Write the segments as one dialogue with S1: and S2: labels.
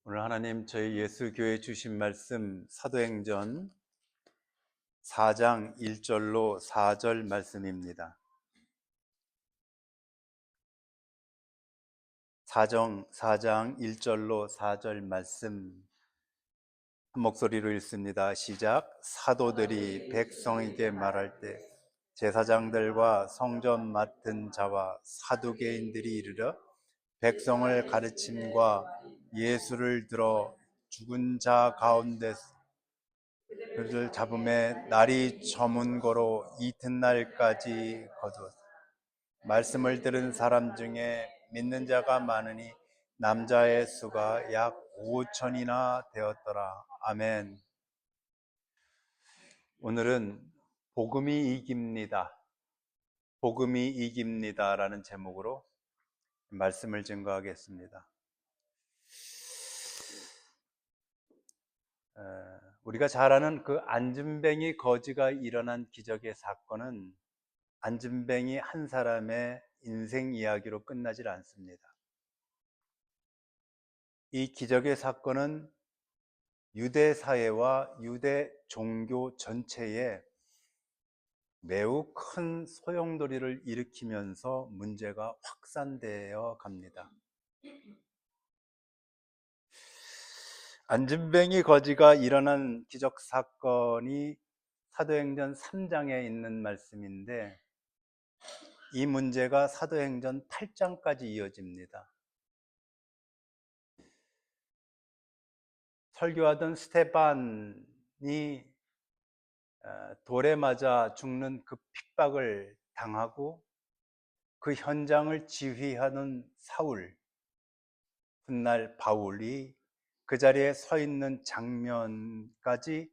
S1: 오늘 하나님 저희 예수교회 주신 말씀 사도행전 4장 1절로 4절 말씀입니다. 4장 1절로 4절 말씀 한 목소리로 읽습니다. 시작. 사도들이 백성에게 말할 때 제사장들과 성전 맡은 자와 사두개인들이 이르러 백성을 가르침과 예수를 들어 죽은 자 가운데 그를 잡음에 날이 저문 거로 이튿날까지 거두었다. 말씀을 들은 사람 중에 믿는 자가 많으니 남자의 수가 약 5천이나 되었더라. 아멘. 오늘은 복음이 이깁니다. 복음이 이깁니다라는 제목으로 말씀을 증거하겠습니다. 우리가 잘 아는 그 안진뱅이 거지가 일어난 기적의 사건은 안진뱅이 한 사람의 인생 이야기로 끝나질 않습니다. 이 기적의 사건은 유대 사회와 유대 종교 전체에 매우 큰 소용돌이를 일으키면서 문제가 확산되어 갑니다. 안진뱅이 거지가 일어난 기적 사건이 사도행전 3장에 있는 말씀인데 이 문제가 사도행전 8장까지 이어집니다. 설교하던 스테반이 돌에 맞아 죽는 그 핍박을 당하고 그 현장을 지휘하는 사울, 훗날 바울이 그 자리에 서 있는 장면까지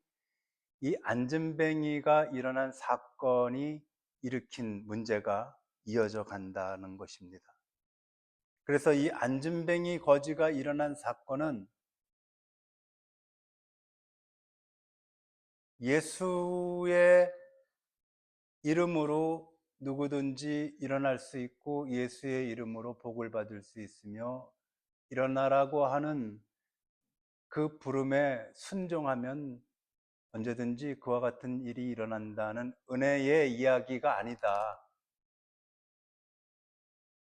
S1: 이 안진뱅이가 일어난 사건이 일으킨 문제가 이어져 간다는 것입니다. 그래서 이 안진뱅이 거지가 일어난 사건은 예수의 이름으로 누구든지 일어날 수 있고 예수의 이름으로 복을 받을 수 있으며 일어나라고 하는 그 부름에 순종하면 언제든지 그와 같은 일이 일어난다는 은혜의 이야기가 아니다.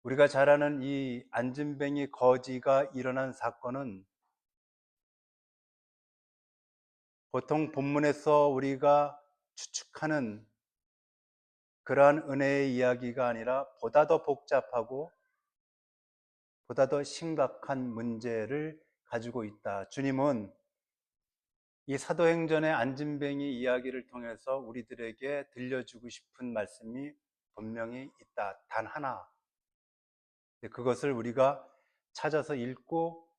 S1: 우리가 잘 아는 이 안진뱅이 거지가 일어난 사건은 보통 본문에서 우리가 추측하는 그러한 은혜의 이야기가 아니라 보다 더 복잡하고 보다 더 심각한 문제를 가지고 있다. 주님은 이 사도행전의 안진뱅이 이야기를 통해서 우리들에게 들려주고 싶은 말씀이 분명히 있다. 단 하나. 그것을 우리가 찾아서 읽고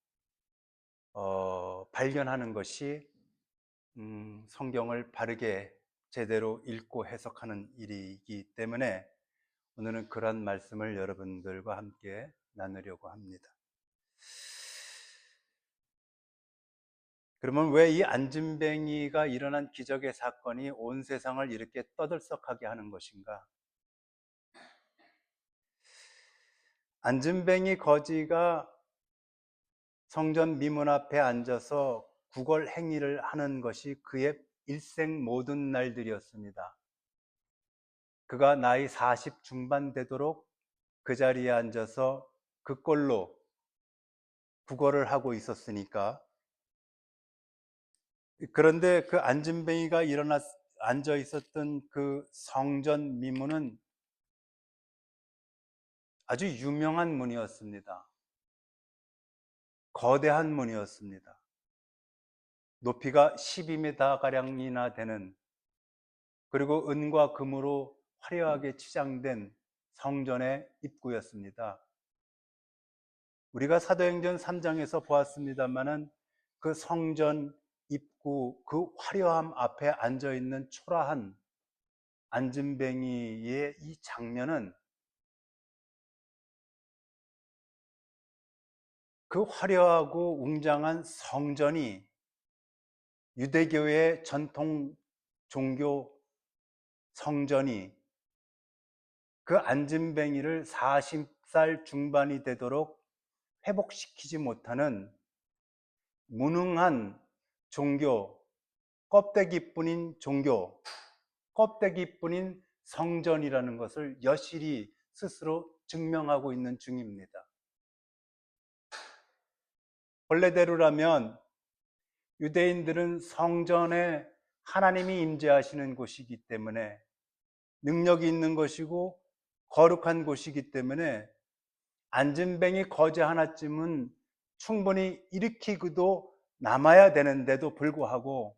S1: 발견하는 것이 성경을 바르게 제대로 읽고 해석하는 일이기 때문에 오늘은 그런 말씀을 여러분들과 함께 나누려고 합니다. 그러면 왜 이 안진뱅이가 일어난 기적의 사건이 온 세상을 이렇게 떠들썩하게 하는 것인가? 안진뱅이 거지가 성전 미문 앞에 앉아서 구걸 행위를 하는 것이 그의 일생 모든 날들이었습니다. 그가 나이 40 중반 되도록 그 자리에 앉아서 그 꼴로 구걸을 하고 있었으니까. 그런데 그 안진뱅이가 앉아 있었던 그 성전 미문은 아주 유명한 문이었습니다. 거대한 문이었습니다. 높이가 12m가량이나 되는, 그리고 은과 금으로 화려하게 치장된 성전의 입구였습니다. 우리가 사도행전 3장에서 보았습니다마는 그 성전 입구 그 화려함 앞에 앉아있는 초라한 안진뱅이의 이 장면은 그 화려하고 웅장한 성전이 유대교의 전통 종교 성전이 그 안진뱅이를 40살 중반이 되도록 회복시키지 못하는 무능한 종교, 껍데기뿐인 종교, 껍데기뿐인 성전이라는 것을 여실히 스스로 증명하고 있는 중입니다. 본래대로라면 유대인들은 성전에 하나님이 임재하시는 곳이기 때문에, 능력이 있는 것이고 거룩한 곳이기 때문에 안진뱅이 거지 하나쯤은 충분히 일으키고도 남아야 되는데도 불구하고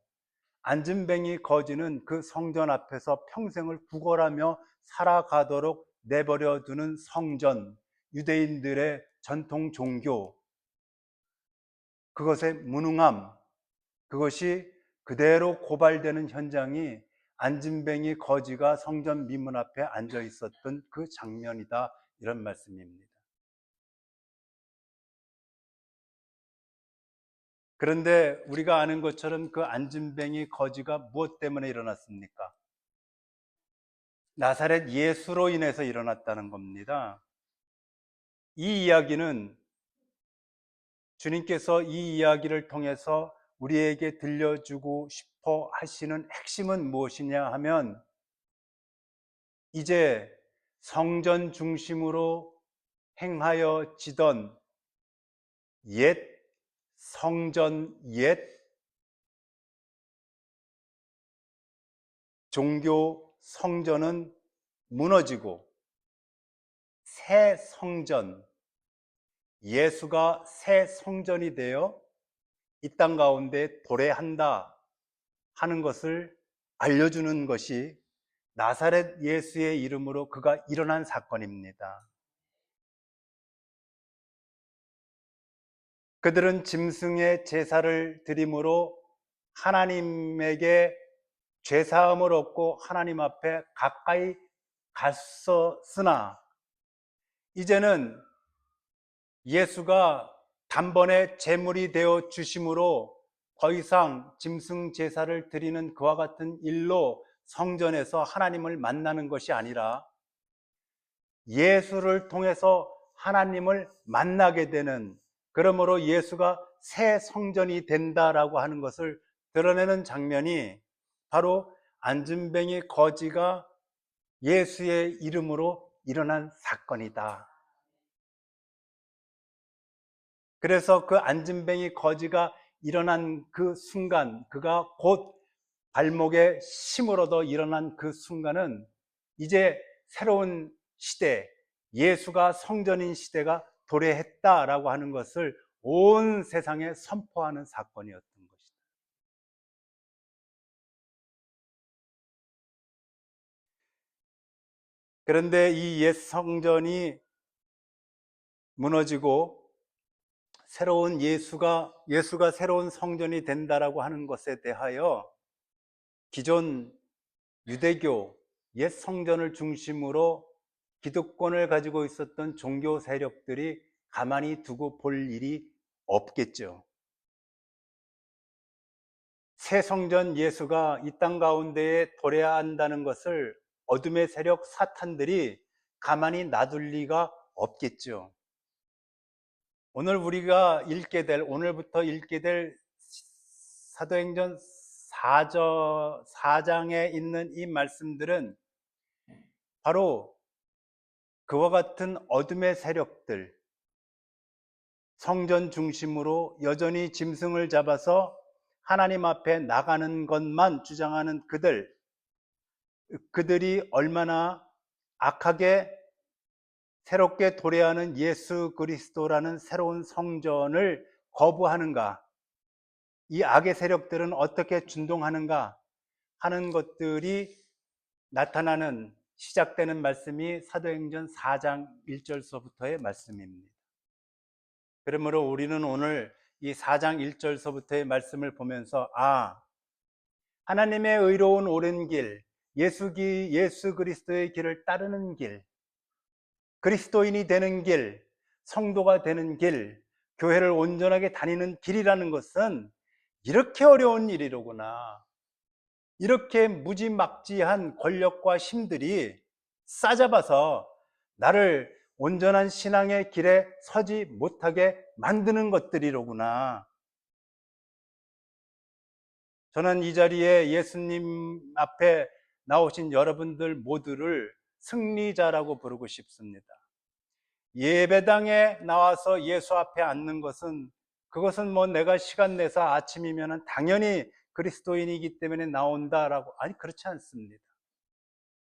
S1: 안진뱅이 거지는 그 성전 앞에서 평생을 구걸하며 살아가도록 내버려 두는 성전, 유대인들의 전통 종교, 그것의 무능함, 그것이 그대로 고발되는 현장이 안진뱅이 거지가 성전 미문 앞에 앉아 있었던 그 장면이다, 이런 말씀입니다. 그런데 우리가 아는 것처럼 그 안진뱅이 거지가 무엇 때문에 일어났습니까? 나사렛 예수로 인해서 일어났다는 겁니다. 이 이야기는, 주님께서 이 이야기를 통해서 우리에게 들려주고 싶어 하시는 핵심은 무엇이냐 하면, 이제 성전 중심으로 행하여지던 옛 성전, 옛 종교 성전은 무너지고 새 성전, 예수가 새 성전이 되어 이 땅 가운데 도래한다 하는 것을 알려주는 것이 나사렛 예수의 이름으로 그가 일어난 사건입니다. 그들은 짐승의 제사를 드림으로 하나님에게 죄사함을 얻고 하나님 앞에 가까이 갔었으나, 이제는 예수가 단번에 제물이 되어 주심으로 더 이상 짐승 제사를 드리는 그와 같은 일로 성전에서 하나님을 만나는 것이 아니라 예수를 통해서 하나님을 만나게 되는, 그러므로 예수가 새 성전이 된다라고 하는 것을 드러내는 장면이 바로 안진뱅이 거지가 예수의 이름으로 일어난 사건이다. 그래서 그 안진뱅이 거지가 일어난 그 순간, 그가 곧 발목에 힘을 얻어 일어난 그 순간은 이제 새로운 시대, 예수가 성전인 시대가 도래했다라고 하는 것을 온 세상에 선포하는 사건이었던 것이다. 그런데 이 옛 성전이 무너지고 예수가 새로운 성전이 된다라고 하는 것에 대하여 기존 유대교 옛 성전을 중심으로 기득권을 가지고 있었던 종교 세력들이 가만히 두고 볼 일이 없겠죠. 새 성전 예수가 이 땅 가운데에 도래한다는 것을 어둠의 세력 사탄들이 가만히 놔둘 리가 없겠죠. 오늘부터 읽게 될 사도행전 4장에 있는 이 말씀들은 바로 그와 같은 어둠의 세력들, 성전 중심으로 여전히 짐승을 잡아서 하나님 앞에 나가는 것만 주장하는 그들이 얼마나 악하게 새롭게 도래하는 예수 그리스도라는 새로운 성전을 거부하는가, 이 악의 세력들은 어떻게 준동하는가 하는 것들이 나타나는, 시작되는 말씀이 사도행전 4장 1절서부터의 말씀입니다. 그러므로 우리는 오늘 이 4장 1절서부터의 말씀을 보면서, 하나님의 의로운 옳은 길, 예수 그리스도의 길을 따르는 길, 그리스도인이 되는 길, 성도가 되는 길, 교회를 온전하게 다니는 길이라는 것은 이렇게 어려운 일이로구나. 이렇게 무지막지한 권력과 힘들이 싸잡아서 나를 온전한 신앙의 길에 서지 못하게 만드는 것들이로구나. 저는 이 자리에 예수님 앞에 나오신 여러분들 모두를 승리자라고 부르고 싶습니다. 예배당에 나와서 예수 앞에 앉는 것은, 그것은 뭐 내가 시간 내서 아침이면 당연히 그리스도인이기 때문에 나온다라고, 아니 그렇지 않습니다.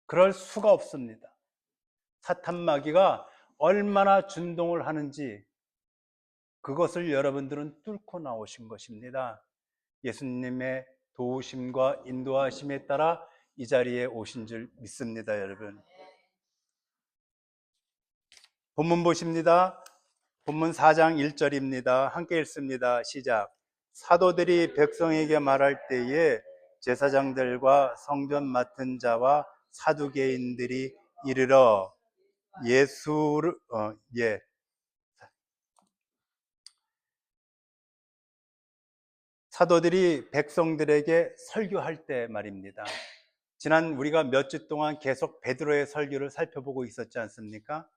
S1: 그럴 수가 없습니다. 사탄 마귀가 얼마나 준동을 하는지 그것을 여러분들은 뚫고 나오신 것입니다. 예수님의 도우심과 인도하심에 따라 이 자리에 오신 줄 믿습니다, 여러분. 본문 보십니다. 본문 4장 1절입니다. 함께 읽습니다. 시작. 사도들이 백성에게 말할 때에 제사장들과 성전 맡은 자와 사두개인들이 이르러 예수를 사도들이 백성들에게 설교할 때 말입니다. 지난 우리가 몇 주 동안 계속 베드로의 설교를 살펴보고 있었지 않습니까?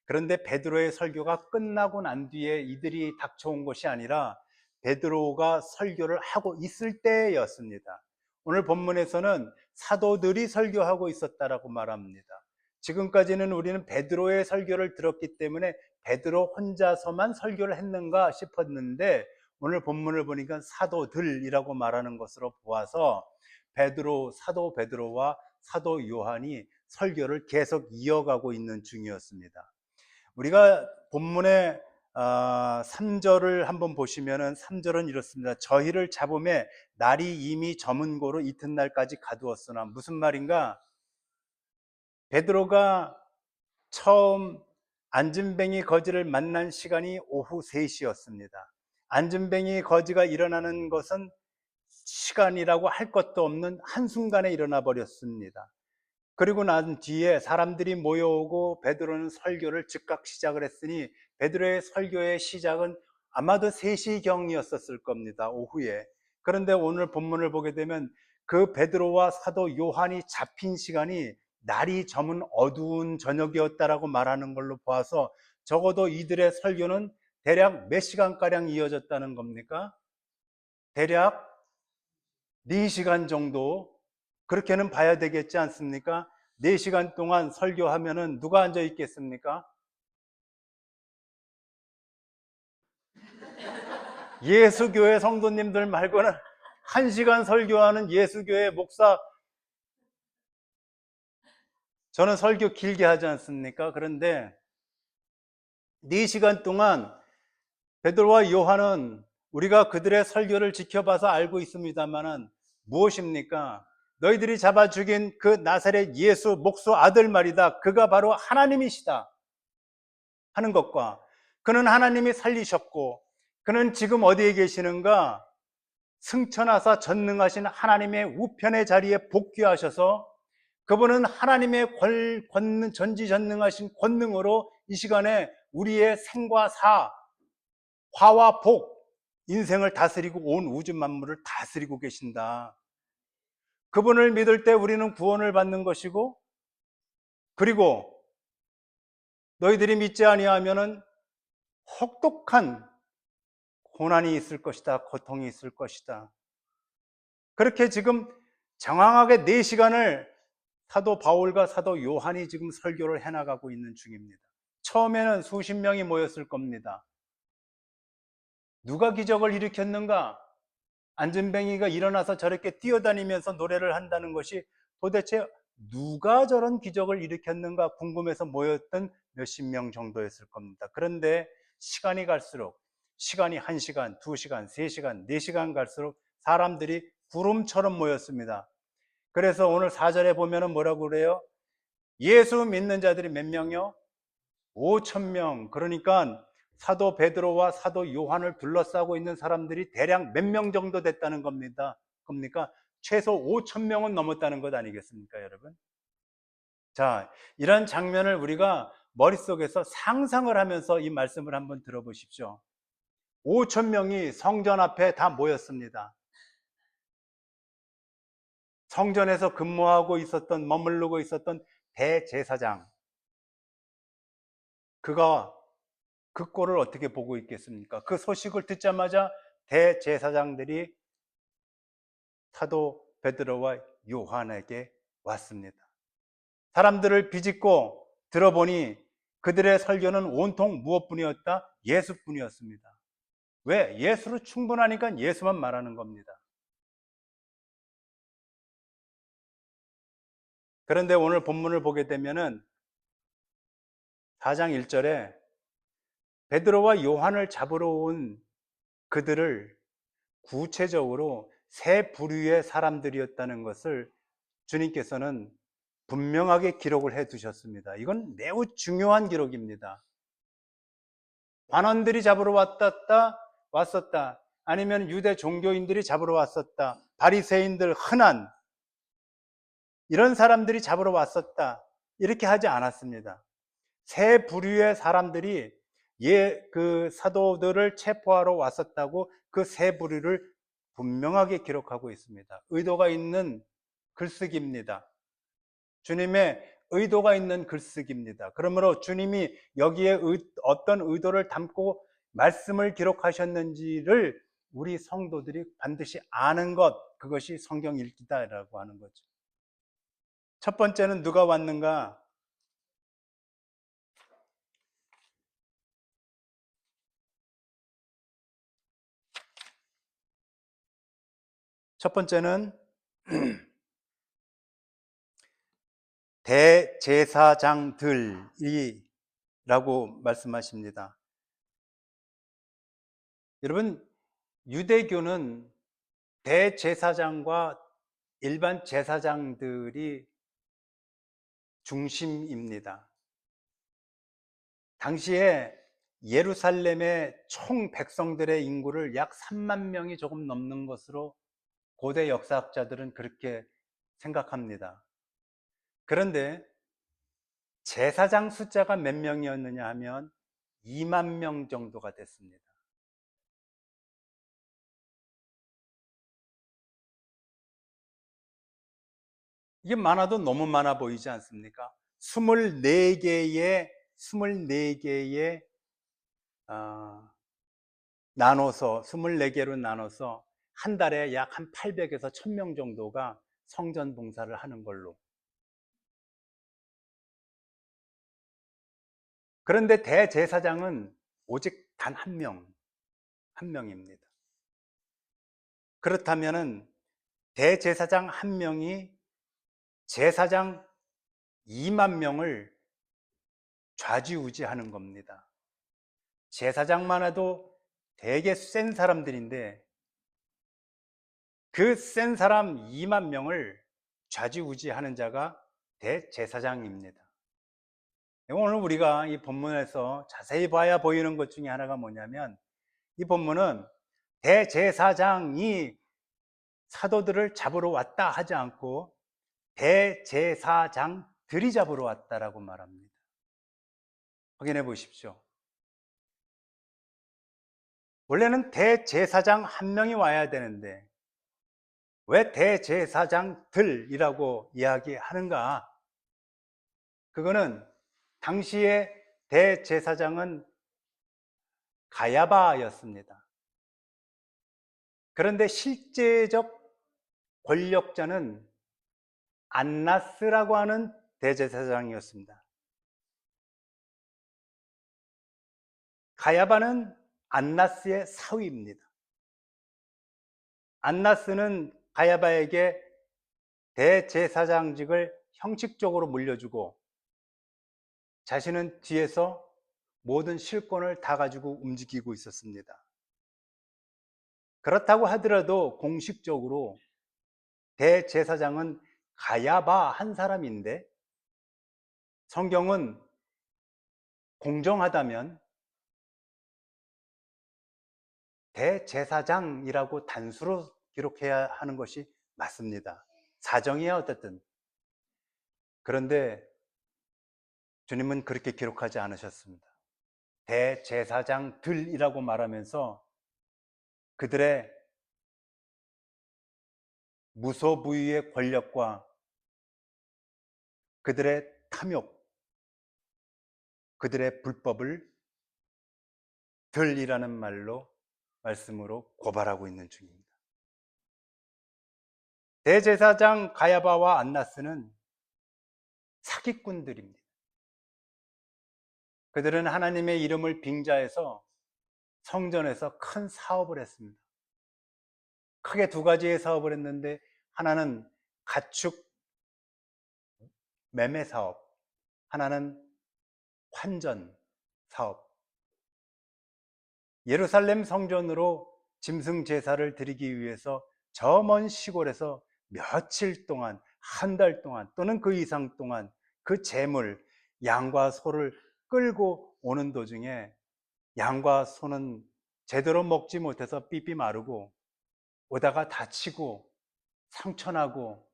S1: 그런데 베드로의 설교가 끝나고 난 뒤에 이들이 닥쳐온 것이 아니라 베드로가 설교를 하고 있을 때였습니다. 오늘 본문에서는 사도들이 설교하고 있었다라고 말합니다. 지금까지는 우리는 베드로의 설교를 들었기 때문에 베드로 혼자서만 설교를 했는가 싶었는데 오늘 본문을 보니까 사도들이라고 말하는 것으로 보아서 사도 베드로와 사도 요한이 설교를 계속 이어가고 있는 중이었습니다. 우리가 본문의 3절을 한번 보시면은 3절은 이렇습니다. 저희를 잡음에 날이 이미 저문 고로 이튿날까지 가두었으나, 무슨 말인가? 베드로가 처음 안진뱅이 거지를 만난 시간이 오후 3시였습니다. 안진뱅이 거지가 일어나는 것은 시간이라고 할 것도 없는 한순간에 일어나 버렸습니다. 그리고 난 뒤에 사람들이 모여오고 베드로는 설교를 즉각 시작을 했으니 베드로의 설교의 시작은 아마도 3시경이었을 겁니다. 오후에. 그런데 오늘 본문을 보게 되면 그 베드로와 사도 요한이 잡힌 시간이 날이 저문 어두운 저녁이었다라고 말하는 걸로 봐서 적어도 이들의 설교는 대략 몇 시간가량 이어졌다는 겁니까? 대략 4시간 정도, 그렇게는 봐야 되겠지 않습니까? 4시간 동안 설교하면은 누가 앉아 있겠습니까? 예수교회 성도님들 말고는 1시간 설교하는 예수교회 목사, 저는 설교 길게 하지 않습니까? 그런데 4시간 동안 베드로와 요한은 우리가 그들의 설교를 지켜봐서 알고 있습니다만은 무엇입니까? 너희들이 잡아 죽인 그 나사렛 예수 목수 아들 말이다. 그가 바로 하나님이시다 하는 것과, 그는 하나님이 살리셨고 그는 지금 어디에 계시는가? 승천하사 전능하신 하나님의 우편의 자리에 복귀하셔서 그분은 하나님의 전지전능하신 권능으로 이 시간에 우리의 생과 사, 화와 복, 인생을 다스리고 온 우주 만물을 다스리고 계신다. 그분을 믿을 때 우리는 구원을 받는 것이고, 그리고 너희들이 믿지 아니하면은 혹독한 고난이 있을 것이다, 고통이 있을 것이다. 그렇게 지금 장황하게 4시간을 사도 바울과 사도 요한이 지금 설교를 해나가고 있는 중입니다. 처음에는 수십 명이 모였을 겁니다. 누가 기적을 일으켰는가? 안진뱅이가 일어나서 저렇게 뛰어다니면서 노래를 한다는 것이 도대체 누가 저런 기적을 일으켰는가 궁금해서 모였던 몇십 명 정도였을 겁니다. 그런데 시간이 갈수록, 시간이 1시간, 2시간, 3시간, 4시간 갈수록 사람들이 구름처럼 모였습니다. 그래서 오늘 4절에 보면은 뭐라고 그래요? 예수 믿는 자들이 몇 명이요? 5,000명. 그러니까 사도 베드로와 사도 요한을 둘러싸고 있는 사람들이 대략 몇 명 정도 됐다는 겁니다. 최소 5,000명은 넘었다는 것 아니겠습니까, 여러분? 자, 이런 장면을 우리가 머릿속에서 상상을 하면서 이 말씀을 한번 들어보십시오. 5,000명이 성전 앞에 다 모였습니다. 성전에서 근무하고 있었던, 머무르고 있었던 대제사장, 그가 그 꼴을 어떻게 보고 있겠습니까? 그 소식을 듣자마자 대제사장들이 사도 베드로와 요한에게 왔습니다. 사람들을 비집고 들어보니 그들의 설교는 온통 무엇뿐이었다? 예수뿐이었습니다. 왜? 예수로 충분하니까 예수만 말하는 겁니다. 그런데 오늘 본문을 보게 되면은 4장 1절에 베드로와 요한을 잡으러 온 그들을 구체적으로 세 부류의 사람들이었다는 것을 주님께서는 분명하게 기록을 해 두셨습니다. 이건 매우 중요한 기록입니다. 관원들이 잡으러 왔었다. 아니면 유대 종교인들이 잡으러 왔었다. 바리새인들 흔한 이런 사람들이 잡으러 왔었다. 이렇게 하지 않았습니다. 세 부류의 사람들이 그 사도들을 체포하러 왔었다고 그 세 부류를 분명하게 기록하고 있습니다. 의도가 있는 글쓰기입니다. 주님의 의도가 있는 글쓰기입니다. 그러므로 주님이 여기에 어떤 의도를 담고 말씀을 기록하셨는지를 우리 성도들이 반드시 아는 것, 그것이 성경 읽기다라고 하는 거죠. 첫 번째는 누가 왔는가? 첫 번째는 대제사장들이라고 말씀하십니다. 여러분, 유대교는 대제사장과 일반 제사장들이 중심입니다. 당시에 예루살렘의 총 백성들의 인구를 약 3만 명이 조금 넘는 것으로 고대 역사학자들은 그렇게 생각합니다. 그런데 제사장 숫자가 몇 명이었느냐 하면 2만 명 정도가 됐습니다. 이게 많아도 너무 많아 보이지 않습니까? 24개의 나눠서 24개로 나눠서 한 달에 약 한 800에서 1000명 정도가 성전 봉사를 하는 걸로. 그런데 대제사장은 오직 단 한 명입니다. 그렇다면은 대제사장 한 명이 제사장 2만 명을 좌지우지하는 겁니다. 제사장만 해도 되게 센 사람들인데 그 센 사람 2만 명을 좌지우지하는 자가 대제사장입니다. 오늘 우리가 이 본문에서 자세히 봐야 보이는 것 중에 하나가 뭐냐면 이 본문은 대제사장이 사도들을 잡으러 왔다 하지 않고 대제사장들이 잡으러 왔다라고 말합니다. 확인해 보십시오. 원래는 대제사장 한 명이 와야 되는데 왜 대제사장들이라고 이야기하는가? 그거는 당시에 대제사장은 가야바였습니다. 그런데 실제적 권력자는 안나스라고 하는 대제사장이었습니다. 가야바는 안나스의 사위입니다. 안나스는 가야바에게 대제사장직을 형식적으로 물려주고 자신은 뒤에서 모든 실권을 다 가지고 움직이고 있었습니다. 그렇다고 하더라도 공식적으로 대제사장은 가야바 한 사람인데 성경은 공정하다면 대제사장이라고 단수로 기록해야 하는 것이 맞습니다. 사정이야 어쨌든. 그런데 주님은 그렇게 기록하지 않으셨습니다. 대제사장들이라고 말하면서 그들의 무소부위의 권력과 그들의 탐욕, 그들의 불법을 들이라는 말씀으로 고발하고 있는 중입니다. 대제사장 가야바와 안나스는 사기꾼들입니다. 그들은 하나님의 이름을 빙자해서 성전에서 큰 사업을 했습니다. 크게 두 가지의 사업을 했는데, 하나는 가축 매매 사업, 하나는 환전 사업. 예루살렘 성전으로 짐승 제사를 드리기 위해서 저 먼 시골에서 며칠 동안, 한 달 동안 또는 그 이상 동안 그 제물, 양과 소를 끌고 오는 도중에 양과 소는 제대로 먹지 못해서 삐삐 마르고 오다가 다치고 상처나고,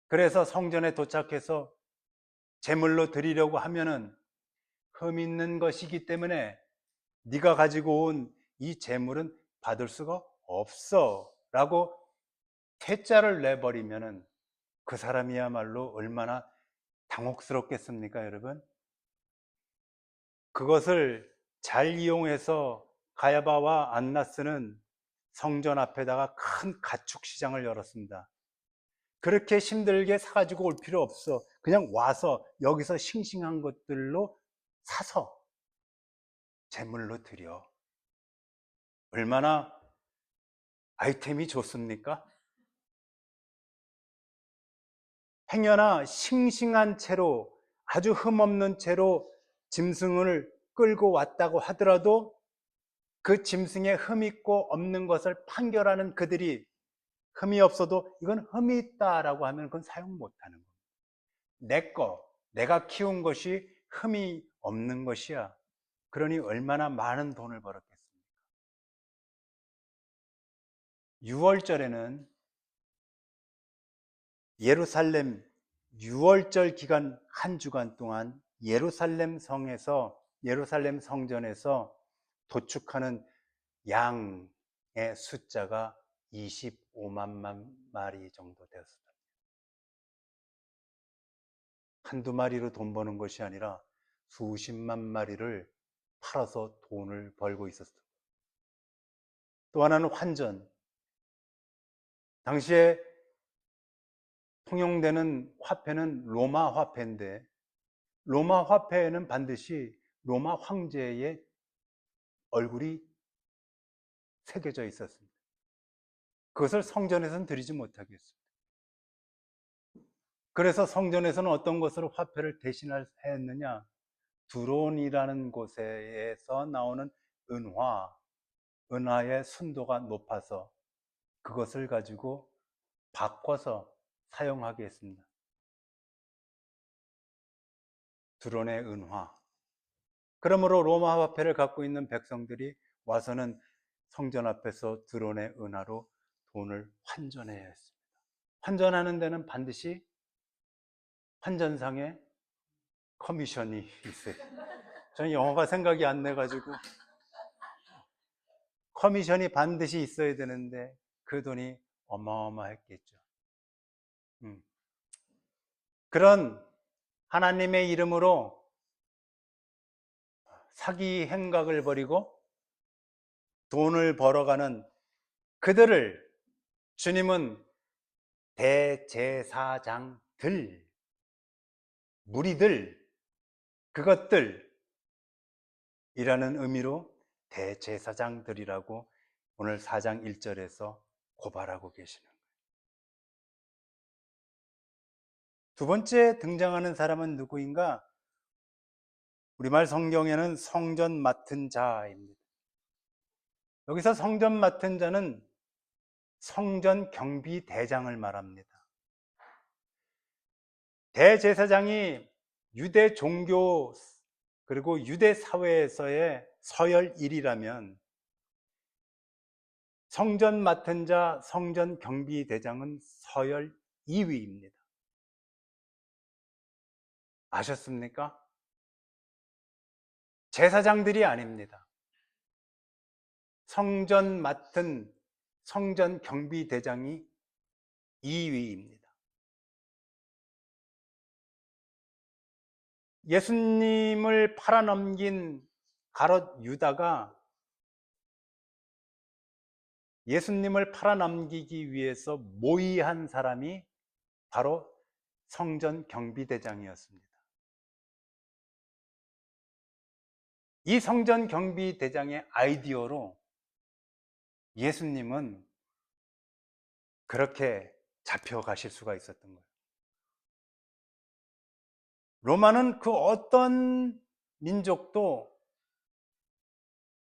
S1: 그래서 성전에 도착해서 제물로 드리려고 하면은 흠 있는 것이기 때문에 네가 가지고 온 이 제물은 받을 수가 없어 라고 퇴짜를 내버리면은 그 사람이야말로 얼마나 당혹스럽겠습니까, 여러분? 그것을 잘 이용해서 가야바와 안나스는 성전 앞에다가 큰 가축 시장을 열었습니다. 그렇게 힘들게 사가지고 올 필요 없어. 그냥 와서 여기서 싱싱한 것들로 사서 제물로 드려. 얼마나 아이템이 좋습니까? 행여나 싱싱한 채로, 아주 흠없는 채로 짐승을 끌고 왔다고 하더라도 그 짐승에 흠 있고 없는 것을 판결하는 그들이 흠이 없어도 이건 흠이 있다라고 하면 그건 사용 못하는 겁니다. 내 거, 내가 키운 것이 흠이 없는 것이야. 그러니 얼마나 많은 돈을 벌었겠습니까? 6월절에는 예루살렘 6월절 기간 한 주간 동안 예루살렘 성에서, 예루살렘 성전에서 도축하는 양의 숫자가 25만 마리 정도 되었습니다. 한두 마리로 돈 버는 것이 아니라 수십만 마리를 팔아서 돈을 벌고 있었습니다. 또 하나는 환전. 당시에 통용되는 화폐는 로마 화폐인데, 로마 화폐에는 반드시 로마 황제의 얼굴이 새겨져 있었습니다. 그것을 성전에서는 드리지 못하게 했습니다. 그래서 성전에서는 어떤 것으로 화폐를 대신했느냐? 두론이라는 곳에서 나오는 은화의 순도가 높아서 그것을 가지고 바꿔서 사용하게 했습니다. 두론의 은화. 그러므로 로마 화폐를 갖고 있는 백성들이 와서는 성전 앞에서 두론의 은화로 돈을 환전해야 했습니다. 환전하는 데는 반드시 환전상에 커미션이 있어요. 저는 영어가 생각이 안 나가지고 커미션이 반드시 있어야 되는데 그 돈이 어마어마했겠죠. 그런 하나님의 이름으로 사기 행각을 벌이고 돈을 벌어가는 그들을 주님은 대제사장들, 무리들, 그것들이라는 의미로 대제사장들이라고 오늘 4장 1절에서 고발하고 계시는 거예요. 두 번째 등장하는 사람은 누구인가? 우리말 성경에는 성전 맡은 자입니다. 여기서 성전 맡은 자는 성전 경비 대장을 말합니다. 대제사장이 유대 종교 그리고 유대 사회에서의 서열 1이라면 성전 맡은 자, 성전 경비 대장은 서열 2위입니다. 아셨습니까? 제사장들이 아닙니다. 성전 맡은 성전 경비 대장이 2위입니다. 예수님을 팔아넘긴 가롯 유다가 예수님을 팔아넘기기 위해서 모의한 사람이 바로 성전 경비대장이었습니다. 이 성전 경비대장의 아이디어로 예수님은 그렇게 잡혀가실 수가 있었던 거예요. 로마는 그 어떤 민족도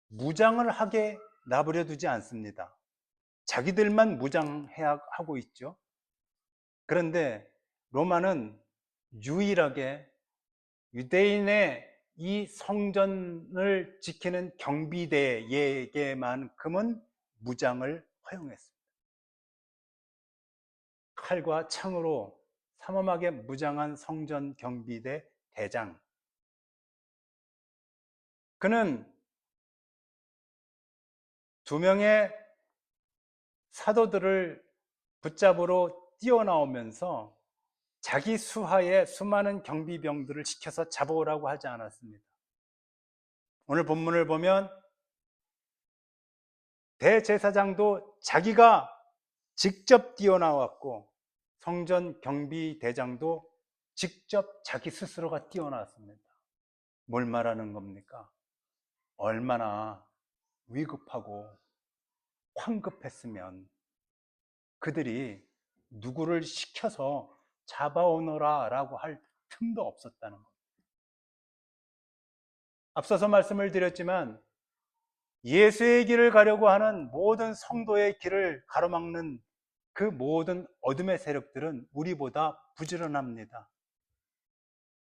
S1: 무장을 하게 놔버려 두지 않습니다. 자기들만 무장하고 있죠. 그런데 로마는 유일하게 유대인의 이 성전을 지키는 경비대에게만큼은 무장을 허용했습니다. 칼과 창으로 삼엄하게 무장한 성전 경비대 대장. 그는 두 명의 사도들을 붙잡으러 뛰어나오면서 자기 수하에 수많은 경비병들을 시켜서 잡아오라고 하지 않았습니다. 오늘 본문을 보면 대제사장도 자기가 직접 뛰어나왔고 성전 경비대장도 직접 자기 스스로가 뛰어나왔습니다. 뭘 말하는 겁니까? 얼마나 위급하고 황급했으면 그들이 누구를 시켜서 잡아오너라 라고 할 틈도 없었다는 겁니다. 앞서서 말씀을 드렸지만 예수의 길을 가려고 하는 모든 성도의 길을 가로막는 그 모든 어둠의 세력들은 우리보다 부지런합니다.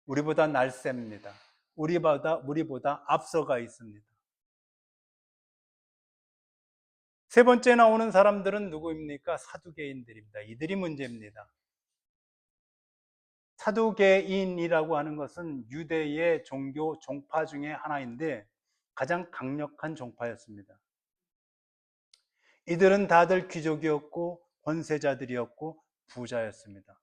S1: 우리보다 날쌔입니다. 우리보다 앞서가 있습니다. 세 번째 나오는 사람들은 누구입니까? 사두개인들입니다. 이들이 문제입니다. 사두개인이라고 하는 것은 유대의 종교 종파 중에 하나인데 가장 강력한 종파였습니다. 이들은 다들 귀족이었고 권세자들이었고 부자였습니다.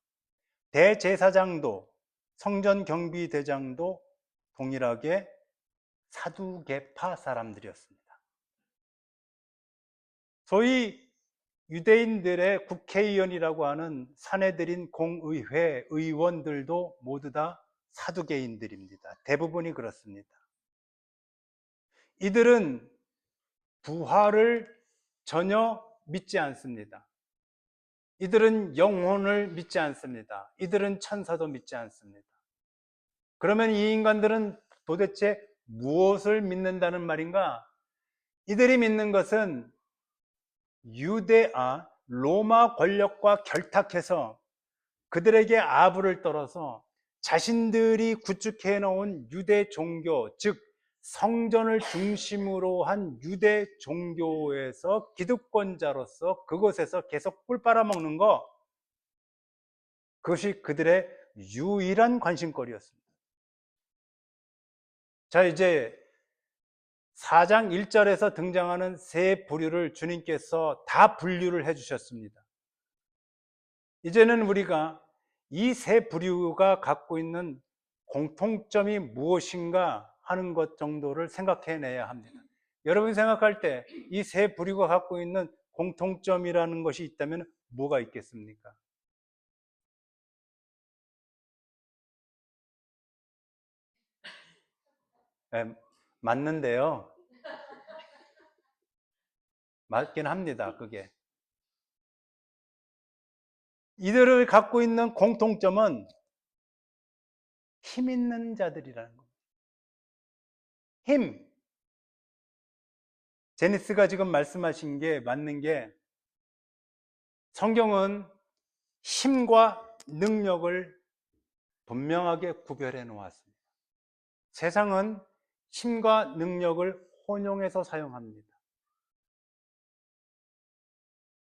S1: 대제사장도 성전 경비대장도 동일하게 사두개파 사람들이었습니다. 소위 유대인들의 국회의원이라고 하는 사내들인 공의회 의원들도 모두 다 사두개인들입니다. 대부분이 그렇습니다. 이들은 부활을 전혀 믿지 않습니다. 이들은 영혼을 믿지 않습니다. 이들은 천사도 믿지 않습니다. 그러면 이 인간들은 도대체 무엇을 믿는다는 말인가? 이들이 믿는 것은 로마 권력과 결탁해서 그들에게 아부를 떨어서 자신들이 구축해 놓은 유대 종교, 즉 성전을 중심으로 한 유대 종교에서 기득권자로서 그곳에서 계속 꿀 빨아먹는 거, 그것이 그들의 유일한 관심거리였습니다. 자, 이제 4장 1절에서 등장하는 세 부류를 주님께서 다 분류를 해주셨습니다. 이제는 우리가 이 세 부류가 갖고 있는 공통점이 무엇인가 하는 것 정도를 생각해내야 합니다. 여러분이 생각할 때 이 세 부류가 갖고 있는 공통점이라는 것이 있다면 뭐가 있겠습니까? 네, 맞는데요. 맞긴 합니다, 그게. 이들을 갖고 있는 공통점은 힘 있는 자들이라는 겁니다. 힘. 제니스가 지금 말씀하신 게 맞는 게 성경은 힘과 능력을 분명하게 구별해 놓았습니다. 세상은 힘과 능력을 혼용해서 사용합니다.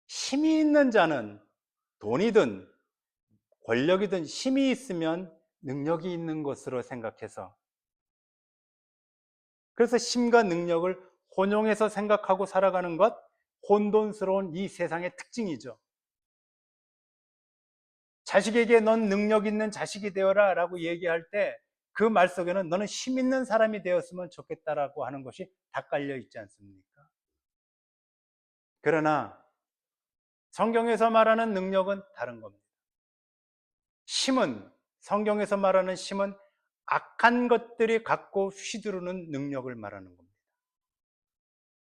S1: 힘이 있는 자는 돈이든 권력이든 힘이 있으면 능력이 있는 것으로 생각해서, 그래서 힘과 능력을 혼용해서 생각하고 살아가는 것, 혼돈스러운 이 세상의 특징이죠. 자식에게 넌 능력 있는 자식이 되어라 라고 얘기할 때 그 말 속에는 너는 힘 있는 사람이 되었으면 좋겠다라고 하는 것이 다 깔려 있지 않습니까? 그러나 성경에서 말하는 능력은 다른 겁니다. 힘은, 성경에서 말하는 힘은 악한 것들이 갖고 휘두르는 능력을 말하는 겁니다.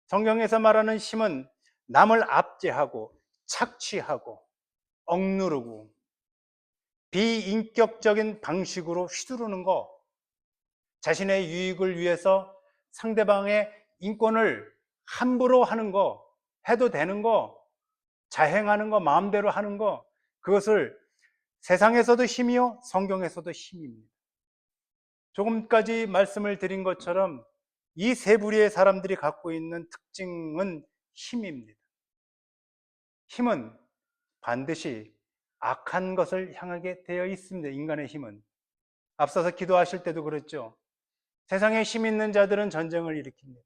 S1: 성경에서 말하는 힘은 남을 압제하고 착취하고 억누르고 비인격적인 방식으로 휘두르는 거, 자신의 유익을 위해서 상대방의 인권을 함부로 하는 거, 해도 되는 거, 자행하는 거, 마음대로 하는 거, 그것을 세상에서도 힘이요, 성경에서도 힘입니다. 조금까지 말씀을 드린 것처럼 이 세 부류의 사람들이 갖고 있는 특징은 힘입니다. 힘은 반드시 악한 것을 향하게 되어 있습니다. 인간의 힘은. 앞서서 기도하실 때도 그랬죠. 세상에 힘 있는 자들은 전쟁을 일으킵니다.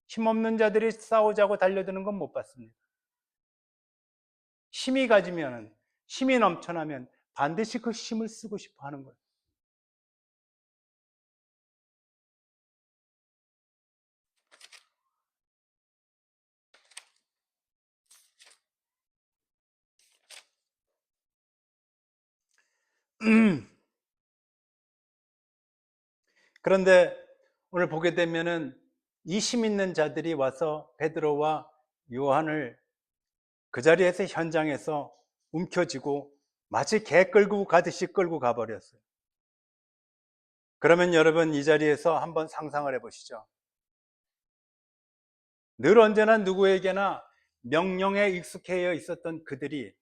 S1: 힘 없는 자들이 싸우자고 달려드는 건 못 봤습니다. 힘이 가지면, 힘이 넘쳐나면 반드시 그 힘을 쓰고 싶어 하는 거예요. 그런데 오늘 보게 되면은 이 힘 있는 자들이 와서 베드로와 요한을 그 자리에서 현장에서 움켜쥐고 마치 개 끌고 가듯이 끌고 가버렸어요. 그러면 여러분 이 자리에서 한번 상상을 해보시죠. 늘 언제나 누구에게나 명령에 익숙해 있었던 그들이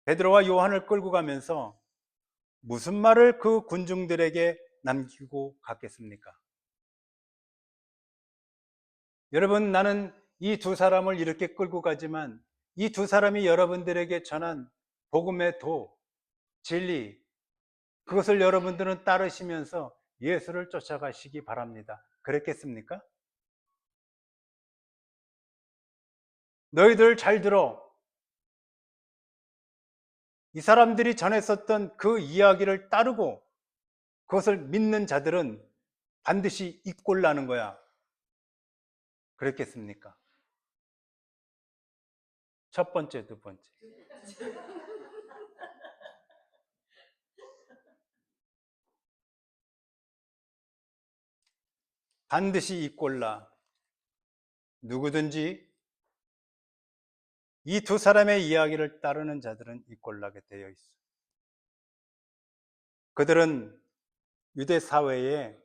S1: 베드로와 요한을 끌고 가면서 무슨 말을 그 군중들에게 남기고 갔겠습니까? 여러분, 나는 이 두 사람을 이렇게 끌고 가지만 이 두 사람이 여러분들에게 전한 복음의 도, 진리, 그것을 여러분들은 따르시면서 예수를 쫓아가시기 바랍니다. 그랬겠습니까? 너희들 잘 들어. 이 사람들이 전했었던 그 이야기를 따르고 그것을 믿는 자들은 반드시 이꼴나는 거야. 그랬겠습니까? 첫 번째, 두 번째. 반드시 이꼴나. 누구든지 이 두 사람의 이야기를 따르는 자들은 이꼴나게 되어 있어. 그들은 유대 사회에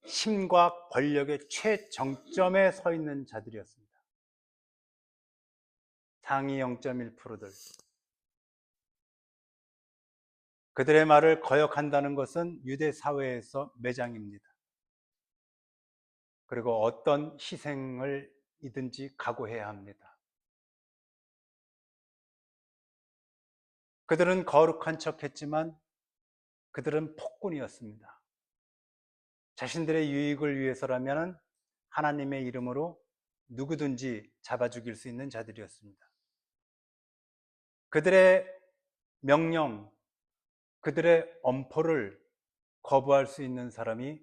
S1: 힘과 권력의 최정점에 서 있는 자들이었습니다. 상위 0.1%들. 그들의 말을 거역한다는 것은 유대 사회에서 매장입니다. 그리고 어떤 희생을 이든지 각오해야 합니다. 그들은 거룩한 척했지만 그들은 폭군이었습니다. 자신들의 유익을 위해서라면 하나님의 이름으로 누구든지 잡아 죽일 수 있는 자들이었습니다. 그들의 명령, 그들의 엄포를 거부할 수 있는 사람이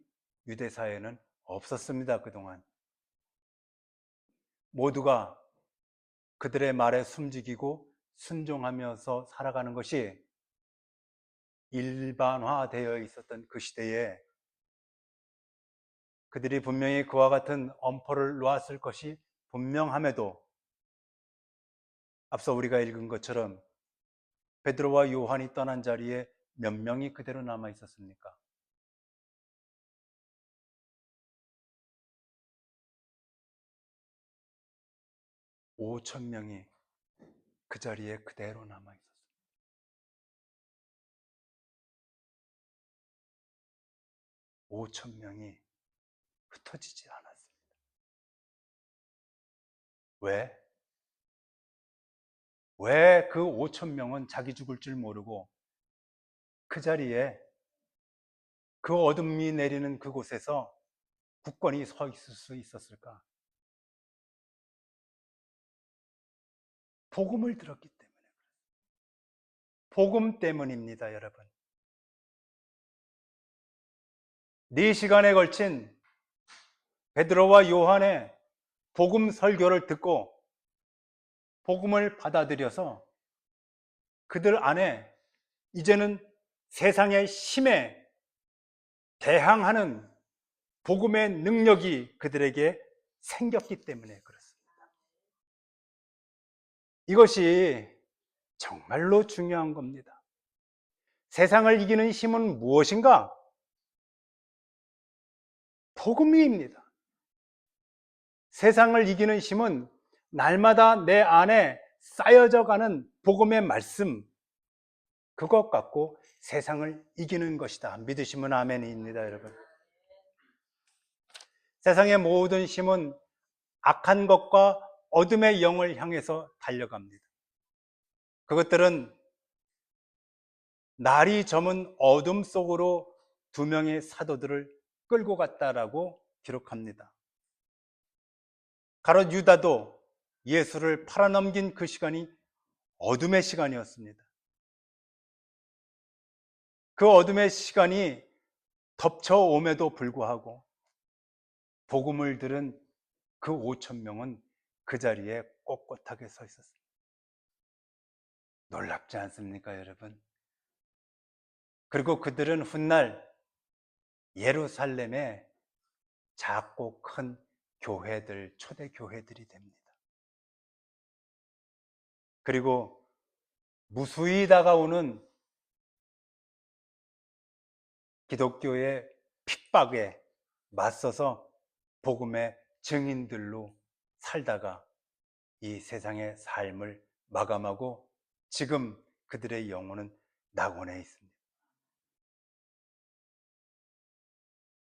S1: 유대 사회에는 없었습니다. 그동안 모두가 그들의 말에 숨지기고 순종하면서 살아가는 것이 일반화되어 있었던 그 시대에 그들이 분명히 그와 같은 엄포를 놓았을 것이 분명함에도 앞서 우리가 읽은 것처럼 베드로와 요한이 떠난 자리에 몇 명이 그대로 남아 있었습니까? 5,000명이 그 자리에 그대로 남아 있었습니다. 5,000명이 흩어지지 않았습니다. 왜? 왜 그 5,000명은 자기 죽을 줄 모르고 그 자리에 그 어둠이 내리는 그곳에서 굳건히 서 있을 수 있었을까? 복음을 들었기 때문에. 복음 때문입니다, 여러분. 4시간에 걸친 베드로와 요한의 복음 설교를 듣고 복음을 받아들여서 그들 안에 이제는 세상의 힘에 대항하는 복음의 능력이 그들에게 생겼기 때문에 그렇습니다. 이것이 정말로 중요한 겁니다. 세상을 이기는 힘은 무엇인가? 복음입니다. 세상을 이기는 힘은 날마다 내 안에 쌓여져 가는 복음의 말씀, 그것 갖고 세상을 이기는 것이다. 믿으시면 아멘입니다, 여러분. 세상의 모든 힘은 악한 것과 어둠의 영을 향해서 달려갑니다. 그것들은 날이 저문 어둠 속으로 두 명의 사도들을 끌고 갔다라고 기록합니다. 가롯 유다도 예수를 팔아넘긴 그 시간이 어둠의 시간이었습니다. 그 어둠의 시간이 덮쳐옴에도 불구하고 복음을 들은 그 5천 명은 그 자리에 꼿꼿하게 서 있었습니다. 놀랍지 않습니까, 여러분? 그리고 그들은 훗날 예루살렘에 작고 큰 교회들, 초대 교회들이 됩니다. 그리고 무수히 다가오는 기독교의 핍박에 맞서서 복음의 증인들로 살다가 이 세상의 삶을 마감하고 지금 그들의 영혼은 낙원에 있습니다.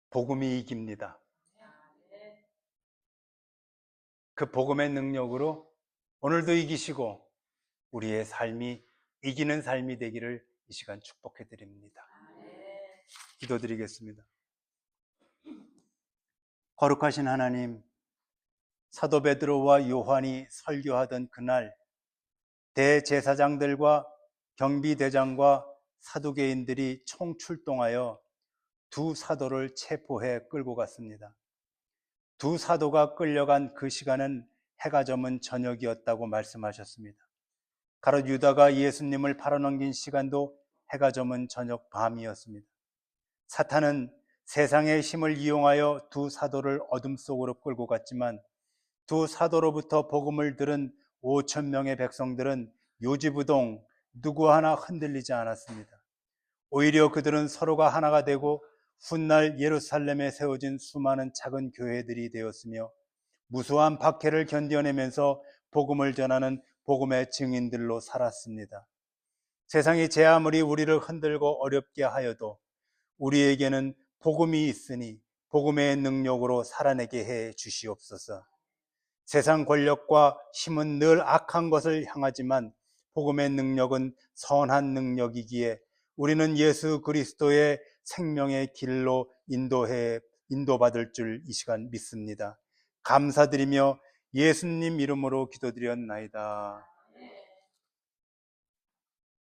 S1: 복음이 이깁니다. 그 복음의 능력으로 오늘도 이기시고 우리의 삶이 이기는 삶이 되기를 이 시간 축복해 드립니다. 기도드리겠습니다. 거룩하신 하나님, 사도 베드로와 요한이 설교하던 그날 대제사장들과 경비대장과 사두개인들이 총출동하여 두 사도를 체포해 끌고 갔습니다. 두 사도가 끌려간 그 시간은 해가 저문 저녁이었다고 말씀하셨습니다. 가롯 유다가 예수님을 팔아넘긴 시간도 해가 저문 저녁 밤이었습니다. 사탄은 세상의 힘을 이용하여 두 사도를 어둠 속으로 끌고 갔지만 두 사도로부터 복음을 들은 5천 명의 백성들은 요지부동 누구 하나 흔들리지 않았습니다. 오히려 그들은 서로가 하나가 되고 훗날 예루살렘에 세워진 수많은 작은 교회들이 되었으며 무수한 박해를 견뎌내면서 복음을 전하는 복음의 증인들로 살았습니다. 세상이 제 아무리 우리를 흔들고 어렵게 하여도 우리에게는 복음이 있으니 복음의 능력으로 살아내게 해 주시옵소서. 세상 권력과 힘은 늘 악한 것을 향하지만 복음의 능력은 선한 능력이기에 우리는 예수 그리스도의 생명의 길로 인도받을 줄 이 시간 믿습니다. 감사드리며 예수님 이름으로 기도드렸나이다.